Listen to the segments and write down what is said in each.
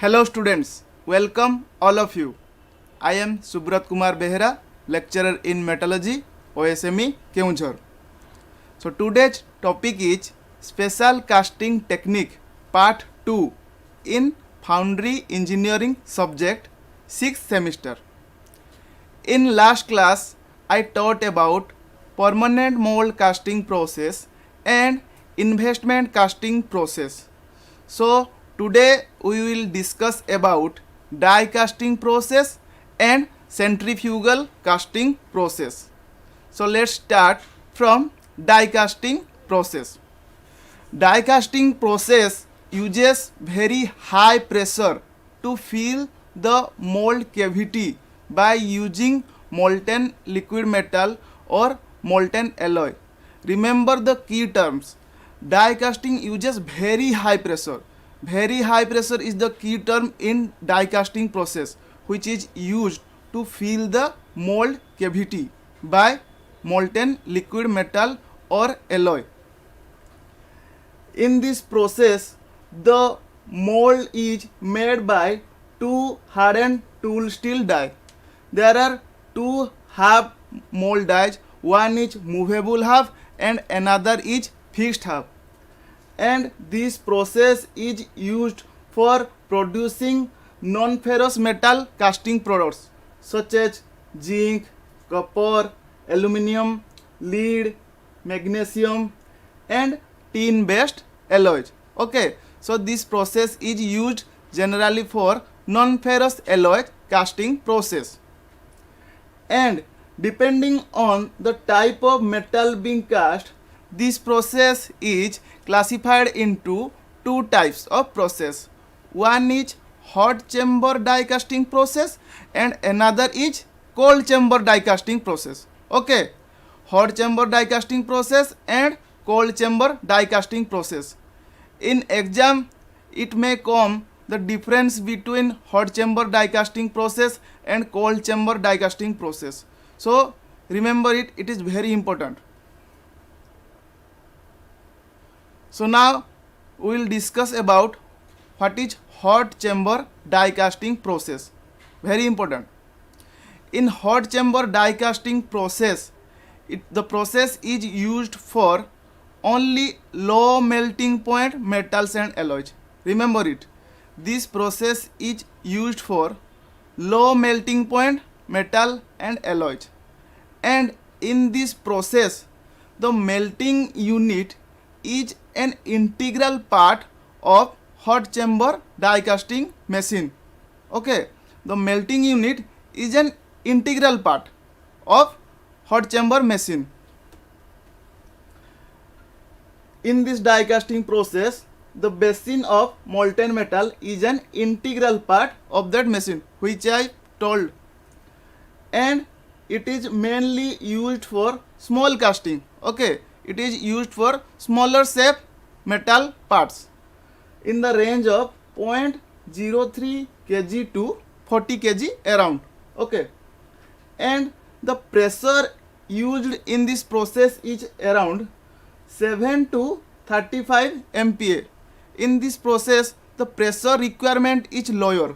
Hello students, welcome all of you. I am Subrat Kumar Behera, lecturer in metallurgy, OSME, Keonjhar. So today's topic is Special Casting Technique Part 2 in Foundry Engineering subject 6th semester. In last class, I taught about permanent mold casting process and investment casting process. So today we will discuss about die casting process and centrifugal casting process. So let's start from die casting process. Die casting process uses very high pressure to fill the mold cavity by using molten liquid metal or molten alloy. Remember the key terms. Die casting uses very high pressure. Very high pressure is the key term in die casting process, which is used to fill the mold cavity by molten liquid metal or alloy. In this process, the mold is made by two hardened tool steel die. There are two half mold dies. One is movable half and another is fixed half. And this process is used for producing non-ferrous metal casting products such as zinc, copper, aluminium, lead, magnesium and tin based alloys. Okay, so this process is used generally for non-ferrous alloy casting process. And depending on the type of metal being cast, this process is classified into two types of process. One is hot chamber die casting process and another is cold chamber die casting process. Okay, hot chamber die casting process and cold chamber die casting process. In exam, it may come the difference between hot chamber die casting process and cold chamber die casting process. So remember it, it is very important. So now we will discuss about what is hot chamber die casting process. Very important. In hot chamber die casting process, the process is used for only low melting point metals and alloys. Remember it. This process is used for low melting point metal and alloys. And in this process, the melting unit is an integral part of hot chamber die casting machine. Okay, the melting unit is an integral part of hot chamber machine. In this die casting process, the basin of molten metal is an integral part of that machine, which I told. And it is mainly used for small casting. Okay, it is used for smaller shape metal parts in the range of 0.03 kg to 40 kg around. Okay, and the pressure used in this process is around 7 to 35 MPa. In this process, the pressure requirement is lower.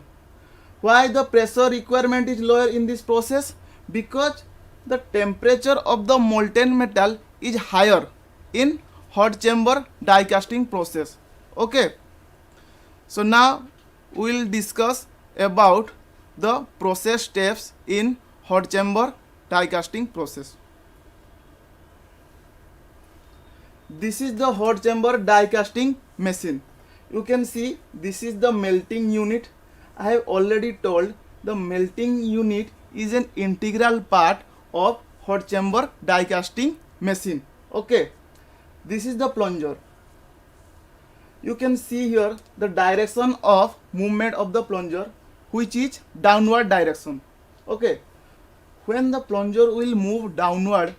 Why the pressure requirement is lower in this process? Because the temperature of the molten metal is higher in hot chamber die casting process. Okay, so now we will discuss about the process steps in hot chamber die casting process. This is the hot chamber die casting machine. You can see this is the melting unit. I have already told the melting unit is an integral part of hot chamber die casting machine. Okay, this is the plunger. You can see here the direction of movement of the plunger, which is downward direction. Okay, when the plunger will move downward,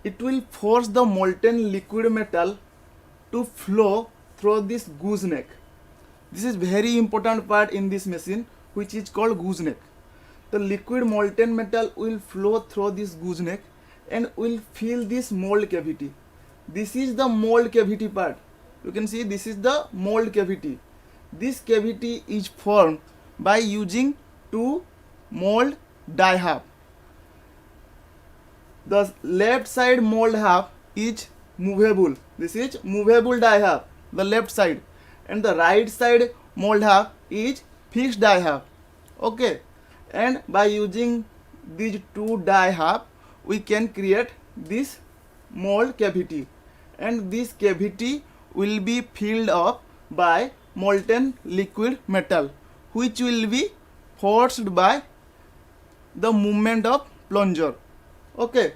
it will force the molten liquid metal to flow through this gooseneck. This is very important part in this machine, which is called gooseneck. The liquid molten metal will flow through this gooseneck and will fill this mold cavity. This is the mold cavity part. You can see this is the mold cavity. this cavity is formed by using two mold die half. The left side mold half is movable. This is movable die half, the left side, and the right side mold half is fixed die half. Okay, and by using these two die half, we can create this mold cavity, and this cavity will be filled up by molten liquid metal, which will be forced by the movement of plunger. Okay,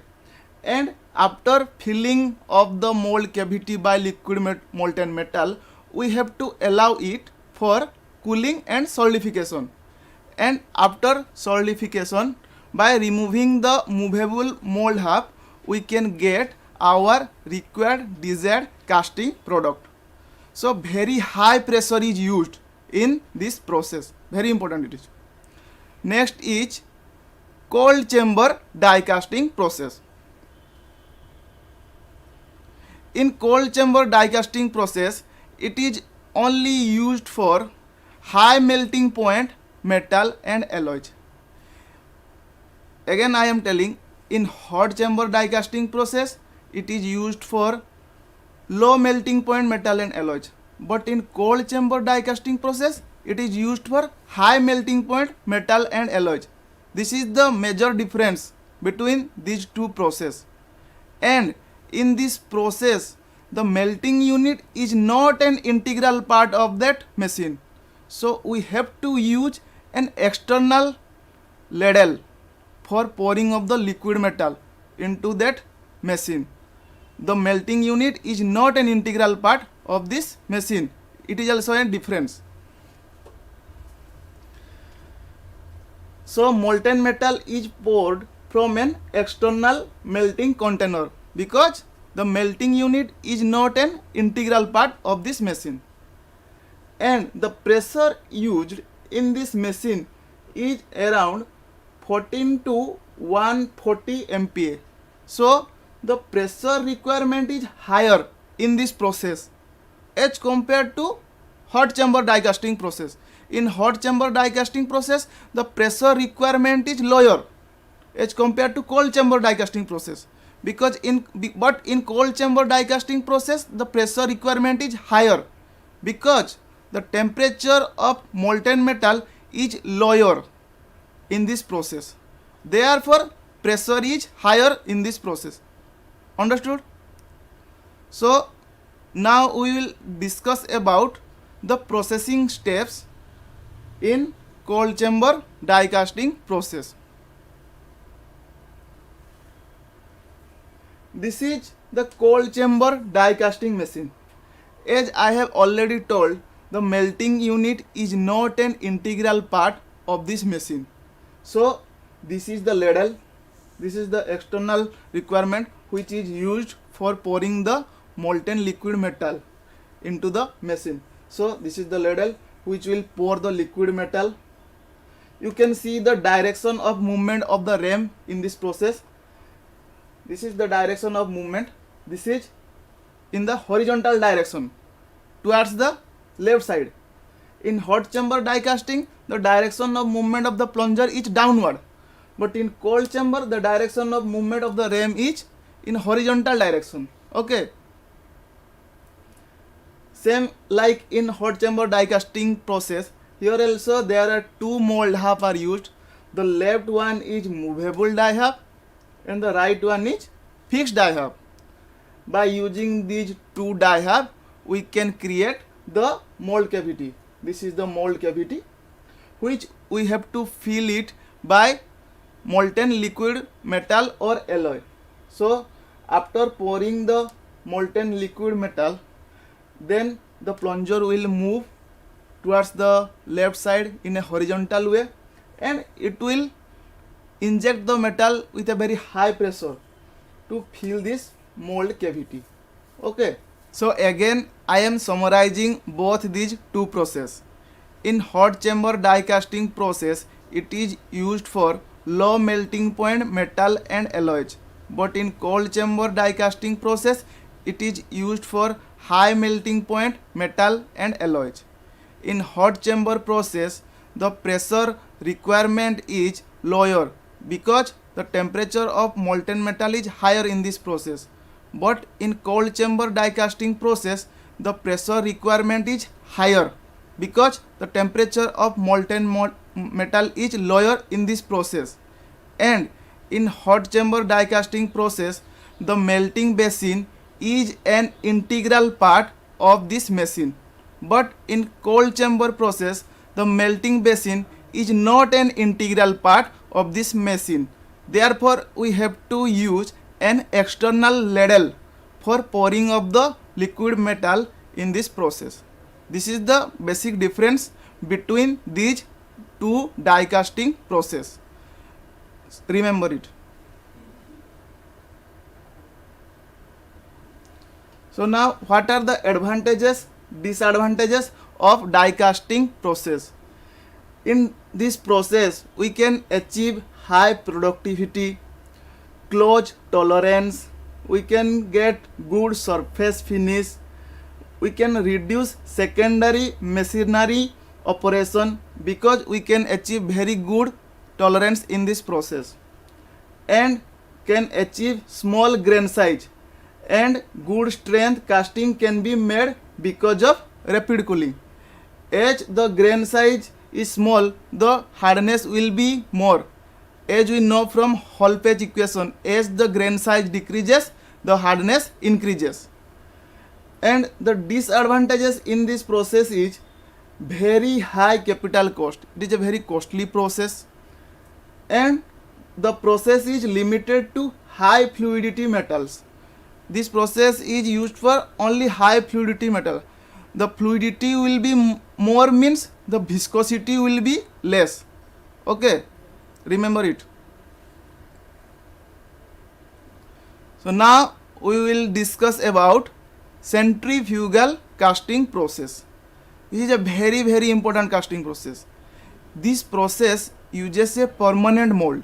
and after filling of the mold cavity by liquid molten metal, we have to allow it for cooling and solidification. And after solidification, by removing the movable mold half, we can get our required desired casting product. So very high pressure is used in this process. Very important it is. Next is cold chamber die casting process. In cold chamber die casting process, it is only used for high melting point metal and alloys. Again I am telling, in hot chamber die casting process, it is used for low melting point metal and alloys. But in cold chamber die casting process, it is used for high melting point metal and alloys. This is the major difference between these two processes. And in this process, the melting unit is not an integral part of that machine. So we have to use an external ladle for pouring of the liquid metal into that machine. The melting unit is not an integral part of this machine. It is also a difference. So molten metal is poured from an external melting container because the melting unit is not an integral part of this machine. And the pressure used in this machine is around 14 to 140 MPa. So the pressure requirement is higher in this process as compared to hot chamber die casting process. In hot chamber die casting process, the pressure requirement is lower as compared to cold chamber die casting process. But in cold chamber die casting process, the pressure requirement is higher because the temperature of molten metal is lower in this process. Therefore, pressure is higher in this process. Understood? So now we will discuss about the processing steps in cold chamber die casting process. This is the cold chamber die casting machine. As I have already told, the melting unit is not an integral part of this machine. So this is the ladle. This is the external requirement which is used for pouring the molten liquid metal into the machine. So this is the ladle which will pour the liquid metal. You can see the direction of movement of the ram in this process. This is the direction of movement. This is in the horizontal direction towards the left side. In hot chamber die casting, the direction of movement of the plunger is downward. But in cold chamber, the direction of movement of the ram is in horizontal direction. Okay. Same like in hot chamber die casting process, here also there are two mold half are used. The left one is movable die half and the right one is fixed die half. By using these two die half, we can create the mold cavity. This is the mold cavity which we have to fill it by molten liquid metal or alloy. So after pouring the molten liquid metal, then the plunger will move towards the left side in a horizontal way and it will inject the metal with a very high pressure to fill this mold cavity. Okay. So again I am summarizing both these two processes. In hot chamber die casting process, it is used for low melting point metal and alloys. But in cold chamber die casting process, it is used for high melting point metal and alloys. In hot chamber process, the pressure requirement is lower because the temperature of molten metal is higher in this process. But in cold chamber die casting process, the pressure requirement is higher because the temperature of molten metal is lower in this process. And in hot chamber die casting process, the melting basin is an integral part of this machine. But in cold chamber process, the melting basin is not an integral part of this machine. Therefore, we have to use an external ladle for pouring of the liquid metal in this process. This is the basic difference between these two die casting process. Remember it. So now, what are the advantages, disadvantages of die casting process? In this process, we can achieve high productivity, close tolerance, we can get good surface finish, we can reduce secondary machinery operation because we can achieve very good tolerance in this process, and can achieve small grain size, and good strength casting can be made because of rapid cooling. As the grain size is small, the hardness will be more. As we know from Hall page equation, as the grain size decreases, the hardness increases. And the disadvantages in this process is very high capital cost. It is a very costly process, and the process is limited to high fluidity metals. This process is used for only high fluidity metal. The fluidity will be more means the viscosity will be less. Okay, remember it. So now we will discuss about centrifugal casting process. This is a very important casting process. This process uses a permanent mold.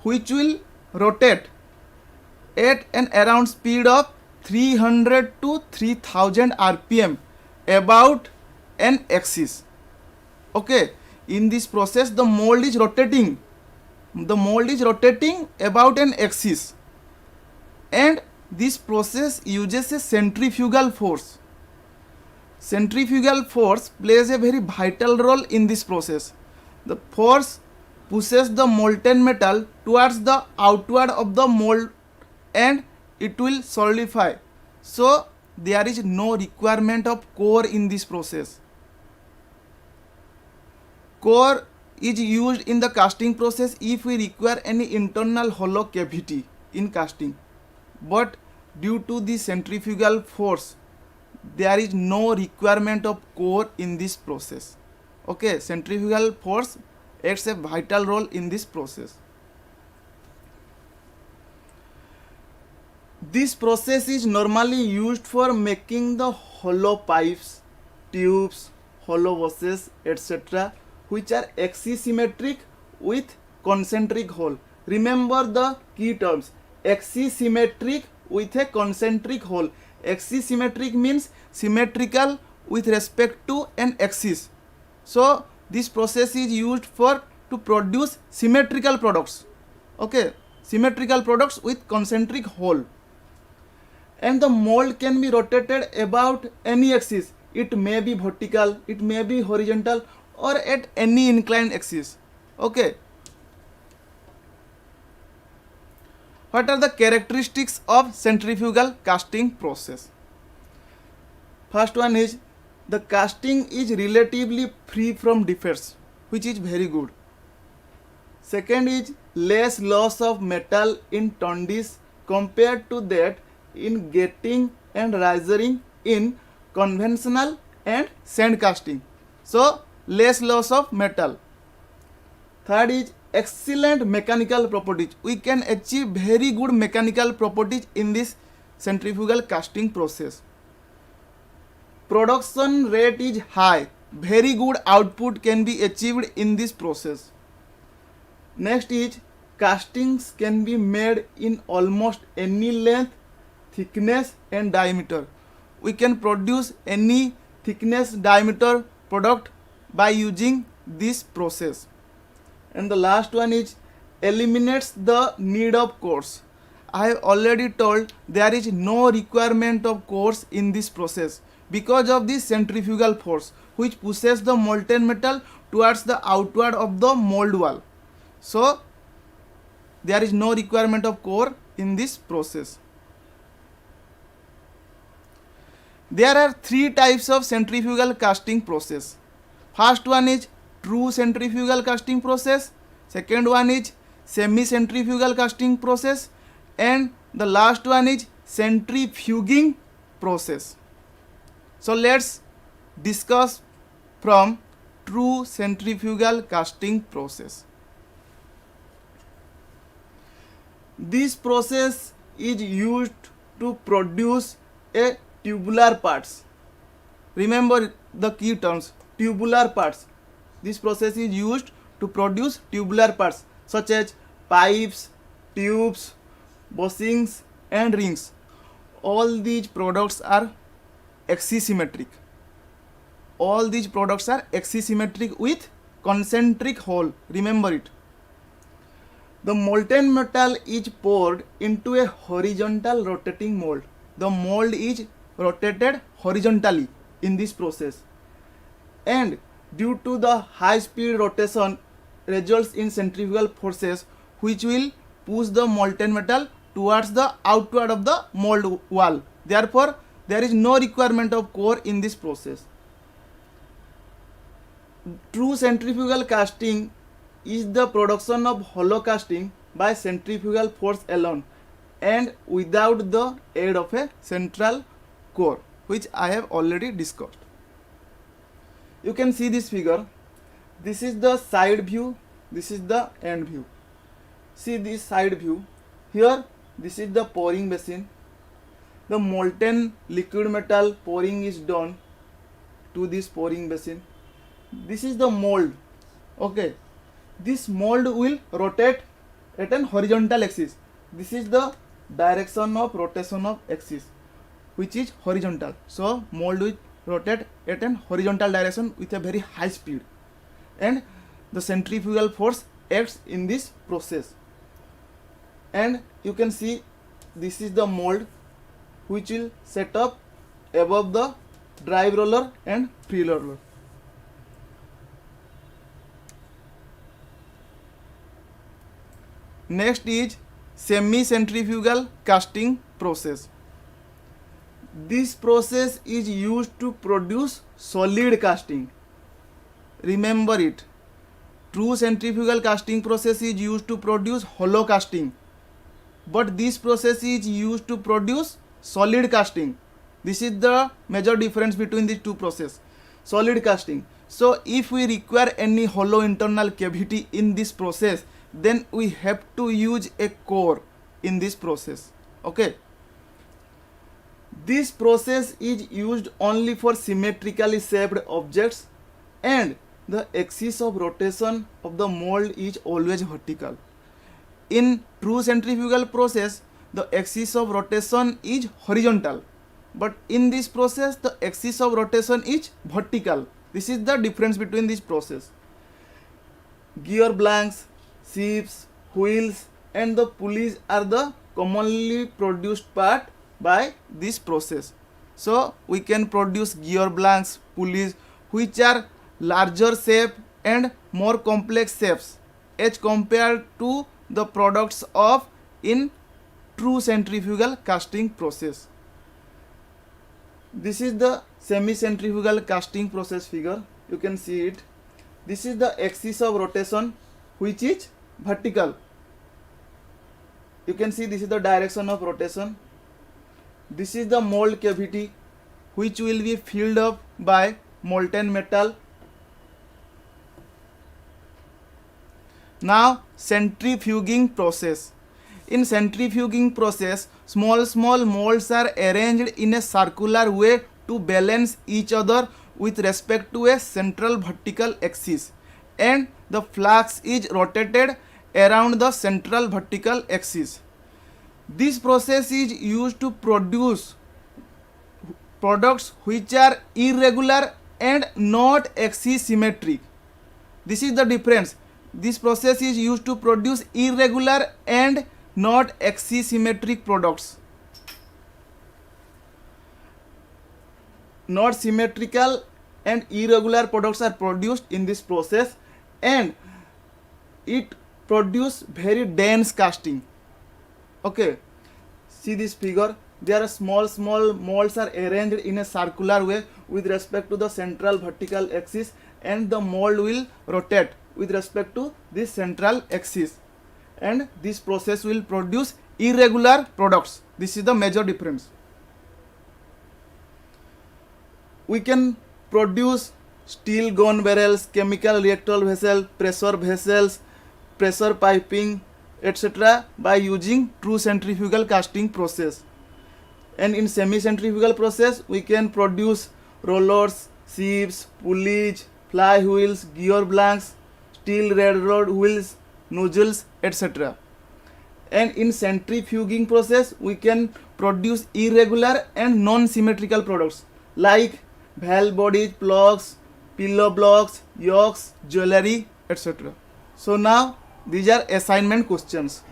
Which will rotate at an around speed of 300 to 3000 rpm about an axis. Okay, in this process the mold is rotating about an axis, and this process uses a centrifugal force. Centrifugal force plays a very vital role in this process. The force pushes the molten metal towards the outward of the mold and it will solidify. So there is no requirement of core in this process. Core is used in the casting process if we require any internal hollow cavity in casting. But due to the centrifugal force, there is no requirement of core in this process. Okay, centrifugal force acts a vital role in this process. This process is normally used for making the hollow pipes, tubes, hollow buses, etc., which are axisymmetric with concentric hole. Remember the key terms: axisymmetric with a concentric hole. Axisymmetric means symmetrical with respect to an axis. So this process is used to produce symmetrical products. Okay, symmetrical products with concentric hole. And the mold can be rotated about any axis. It may be vertical, it may be horizontal, or at any inclined axis. Okay. What are the characteristics of centrifugal casting process? First one is the casting is relatively free from defects, which is very good. Second is less loss of metal in turn-dish compared to that in getting and rising in conventional and sand casting. So less loss of metal. Third is excellent mechanical properties. We can achieve very good mechanical properties in this centrifugal casting process. Production rate is high. Very good output can be achieved in this process. Next is castings can be made in almost any length, thickness and diameter. we can produce any thickness diameter product by using this process. And the last one is eliminates the need of cores. I have already told there is no requirement of cores in this process because of the centrifugal force which pushes the molten metal towards the outward of the mold wall. So there is no requirement of core in this process. There are three types of centrifugal casting process. First one is true centrifugal casting process. Second one is semi-centrifugal casting process. And the last one is centrifuging process. So let's discuss from true centrifugal casting process. This process is used to produce a tubular parts. Remember the key terms, tubular parts. This process is used to produce tubular parts such as pipes, tubes, bushings and rings. All these products are axisymmetric. All these products are axisymmetric with concentric hole. Remember it. The molten metal is poured into a horizontal rotating mold. The mold is rotated horizontally in this process. And due to the high speed rotation results in centrifugal forces which will push the molten metal towards the outward of the mold wall. Therefore, there is no requirement of core in this process. True centrifugal casting is the production of hollow casting by centrifugal force alone and without the aid of a central core, which I have already discussed. You can see this figure. This is the side view, this is the end view. See this side view. Here, this is the pouring basin. The molten liquid metal pouring is done to this pouring basin. This is the mold. Okay. This mold will rotate at an horizontal axis. This is the direction of rotation of axis, which is horizontal. So mold will rotate at an horizontal direction with a very high speed, and the centrifugal force acts in this process. And you can see this is the mold which will set up above the drive roller and free roller. Next is semi-centrifugal casting process. This process is used to produce solid casting. Remember it. True centrifugal casting process is used to produce hollow casting. But this process is used to produce solid casting. This is the major difference between these two processes. Solid casting. So if we require any hollow internal cavity in this process, then we have to use a core in this process. Okay. This process is used only for symmetrically shaped objects, and the axis of rotation of the mold is always vertical. In true centrifugal process, the axis of rotation is horizontal, but in this process the axis of rotation is vertical. This is the difference between this process. Gear blanks, shifts, wheels and the pulleys are the commonly produced part by this process. So we can produce gear blanks, pulleys which are larger shape and more complex shapes as compared to the products of in true centrifugal casting process. This is the semi-centrifugal casting process figure. You can see it. This is the axis of rotation which is vertical. You can see this is the direction of rotation. This is the mold cavity which will be filled up by molten metal. Now centrifuging process. In centrifuging process, small molds are arranged in a circular way to balance each other with respect to a central vertical axis, and the flux is rotated around the central vertical axis. This process is used to produce products which are irregular and not axisymmetric. This is the difference. This process is used to produce irregular and not axisymmetric products. Not symmetrical and irregular products are produced in this process, and it produce very dense casting. Okay, see this figure. There are small molds are arranged in a circular way with respect to the central vertical axis, and the mold will rotate with respect to this central axis, and this process will produce irregular products. This is the major difference. We can produce steel gun barrels, chemical reactor vessels, pressure piping, etc. by using true centrifugal casting process. And in semi-centrifugal process, we can produce rollers, sieves, pulleys, flywheels, gear blanks, steel railroad wheels, nozzles, etc. And in centrifuging process, we can produce irregular and non-symmetrical products like valve bodies, plugs, pillow blocks, yokes, jewelry, etc. So now these are assignment questions.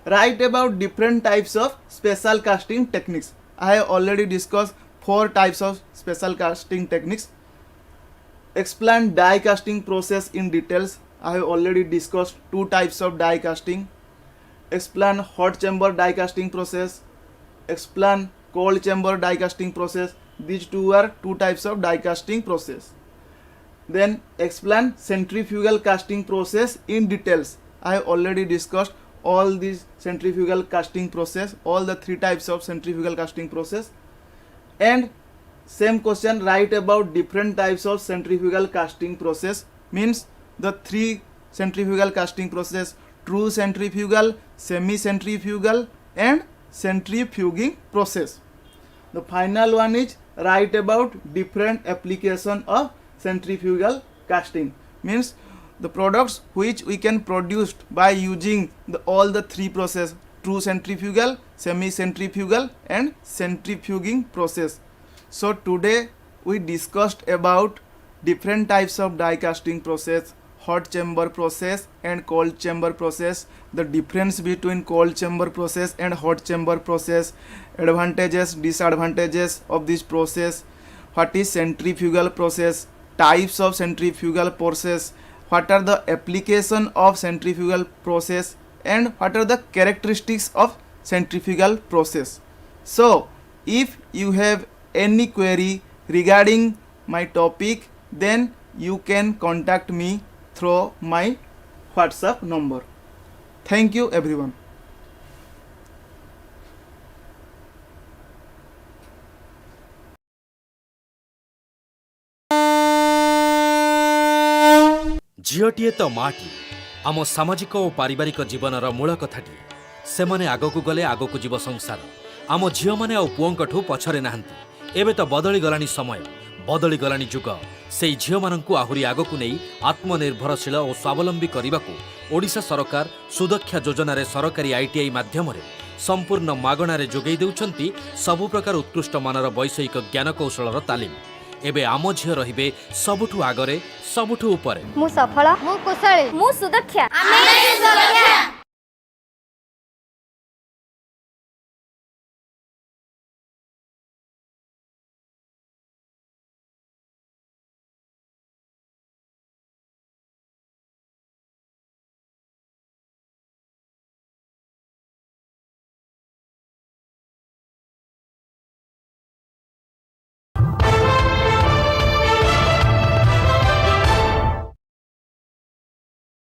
Write about different types of special casting techniques. I have already discussed 4 types of special casting techniques. Explain die casting process in details. I have already discussed 2 types of die casting. Explain hot chamber die casting process. Explain cold chamber die casting process. These 2 are 2 types of die casting process. Then explain centrifugal casting process in details. I have already discussed all these centrifugal casting process, all the 3 types of centrifugal casting process. And same question, write about different types of centrifugal casting process, means the 3 centrifugal casting process: true centrifugal, semi-centrifugal, and centrifuging process. The final one is write about different application of centrifugal casting, means the products which we can produce by using all the 3 process: true centrifugal, semi-centrifugal, and centrifuging process. So today we discussed about different types of die casting process, hot chamber process and cold chamber process, the difference between cold chamber process and hot chamber process, advantages, disadvantages of this process, what is centrifugal process, types of centrifugal process, what are the application of centrifugal process, and what are the characteristics of centrifugal process. So if you have any query regarding my topic, then you can contact me through my WhatsApp number. Thank you everyone. झीटीए तो माटी आम सामाजिक और पारिवारिक जीवनर मूल कथाटी से माने आगकू गले आगकू जीव संसार आम झील मैंने आ पुओंकठू पछरे नाहांती एबे तो बदली गलानी समय बदली गलानी जुग से झील माननकू आहुरी आगकू नहीं आत्मनिर्भरशील और स्वावलंबी करने ओडिशा सरकार सुदक्षा योजन सरकारी आईटीआई माध्यम संपूर्ण मागणार जोगई देउछंती सबु प्रकार उत्कृष्ट मानर वैषयिक ज्ञान कौशलर तालीम। एबे आम झील रहिबे सबुठू आगरे सबुठू उपरे। मु सफल, मु कुशली, मु सुदक्षा, आमे सुरक्षा।